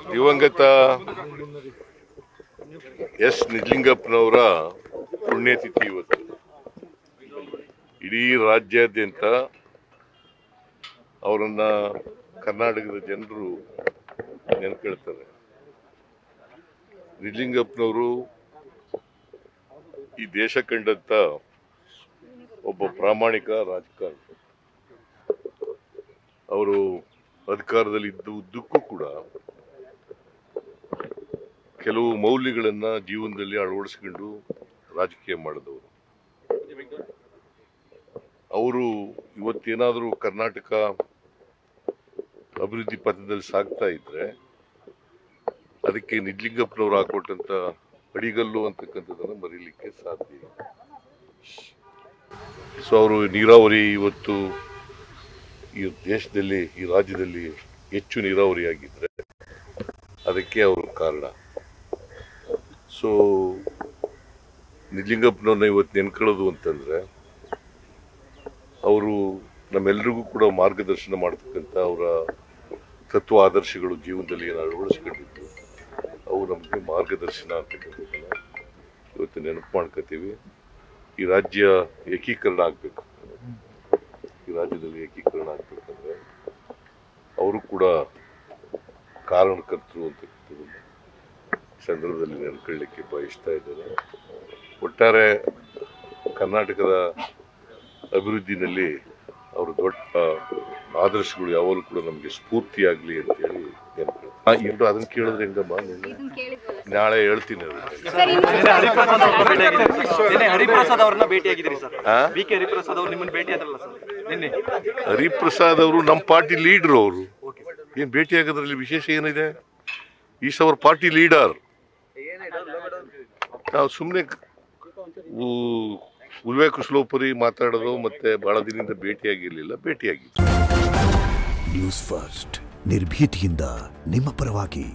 ದಿವಂಗತ ಎಸ್ ನಿಜಲಿಂಗಪ್ಪನವರ ಪುಣ್ಯತಿಥಿ ಇವತ್ತು. ಇಡೀ ರಾಜ್ಯಾದ್ಯಂತ ಅವರನ್ನ ಕರ್ನಾಟಕದ ಜನರು ನೆನ್ಕೊಳ್ತಾರೆ. ನಿಜಲಿಂಗಪ್ಪನವರು ಈ ದೇಶ ಕಂಡಂತ ಒಬ್ಬ ಪ್ರಾಮಾಣಿಕ ರಾಜಕಾರಣಿ. ಅವರು ಅಧಿಕಾರದಲ್ಲಿ ಇದ್ದುದ್ದಕ್ಕೂ ಕೂಡ ಕೆಲವು ಮೌಲ್ಯಗಳನ್ನ ಜೀವನದಲ್ಲಿ ಅಳವಡಿಸಿಕೊಂಡು ರಾಜಕೀಯ ಮಾಡಿದವರು. ಅವರು ಇವತ್ತೇನಾದರೂ ಕರ್ನಾಟಕ ಅಭಿವೃದ್ಧಿ ಪಥದಲ್ಲಿ ಸಾಗ್ತಾ ಇದ್ರೆ ಅದಕ್ಕೆ ನಿಜಲಿಂಗಪ್ಪನವರು ಹಾಕೊಟ್ಟಂತ ಅಡಿಗಲ್ಲು ಅಂತಕ್ಕಂಥದ್ದನ್ನು ಮರೀಲಿಕ್ಕೆ ಸಾಧ್ಯ ಇಲ್ಲ. ಸೊ ಅವರು ನೀರಾವರಿ ಇವತ್ತು ಈ ದೇಶದಲ್ಲಿ ಈ ರಾಜ್ಯದಲ್ಲಿ ಹೆಚ್ಚು ನೀರಾವರಿ ಆಗಿದ್ರೆ ಅದಕ್ಕೆ ಅವರು ಕಾರಣ. ಸೊ ನಿಜಲಿಂಗಪ್ಪನವ್ರನ್ನ ಇವತ್ತು ನೆನ್ಕೊಳ್ಳೋದು ಅಂತಂದ್ರೆ ಅವರು ನಮ್ಮೆಲ್ಲರಿಗೂ ಕೂಡ ಮಾರ್ಗದರ್ಶನ ಮಾಡ್ತಕ್ಕಂಥ ಅವರ ತತ್ವ ಆದರ್ಶಗಳು ಜೀವನದಲ್ಲಿ ಏನು ಅಳವಡಿಸ್ಕೊಂಡಿದ್ದು ಅವು ನಮಗೆ ಮಾರ್ಗದರ್ಶನ ಅಂತಕ್ಕಂಥದ್ದನ್ನ ಇವತ್ತು ನೆನಪು ಮಾಡ್ಕೋತೀವಿ. ಈ ರಾಜ್ಯ ಏಕೀಕರಣ ಆಗಬೇಕು. ಈ ರಾಜ್ಯದಲ್ಲಿ ಏಕೀಕರಣ ಆಗ್ಬೇಕಂದ್ರೆ ಅವರು ಕೂಡ ಕಾರಣಕರ್ತರು ಅಂತಕ್ಕಂಥದ್ದನ್ನ ಸಂದರ್ಭದಲ್ಲಿ ನೆನ್ಕೊಳ್ಳಿಕ್ಕೆ ಬಯಸ್ತಾ ಇದ್ದೇನೆ. ಒಟ್ಟಾರೆ ಕರ್ನಾಟಕದ ಅಭಿವೃದ್ಧಿನಲ್ಲಿ ಅವರು ದೊಡ್ಡ ಆದರ್ಶಗಳು ಯಾವಾಗಲೂ ಕೂಡ ನಮಗೆ ಸ್ಫೂರ್ತಿಯಾಗಲಿ ಅಂತೇಳಿ ನೆನ್ಕೊಳ್ತೀನಿ. ಇನ್ನು ಅದನ್ನ ಕೇಳಿದ್ರೆ ಹೆಂಗಮ್ಮ, ನಾಳೆ ಹೇಳ್ತೀನಿ. ಹರಿಪ್ರಸಾದ್ ಅವರು ನಮ್ಮ ಪಾರ್ಟಿ ಲೀಡರ್. ಅವರು ಏನ್ ಭೇಟಿ ಆಗೋದ್ರಲ್ಲಿ ವಿಶೇಷ ಏನಿದೆ? Is our party leader. ನಾವು ಸುಮ್ಮನೆ ಉಲ್ವೇ ಕುಶಲೋಪರಿ ಮಾತಾಡೋದು ಮತ್ತೆ ಬಹಳ ದಿನದಿಂದ ಭೇಟಿಯಾಗಿರ್ಲಿಲ್ಲ. ಭೇಟಿಯಾಗಿತ್ತು. ನ್ಯೂಸ್ ಫಸ್ಟ್ ನಿರ್ಭೀತಿಯಿಂದ ನಿಮ್ಮ ಪರವಾಗಿ.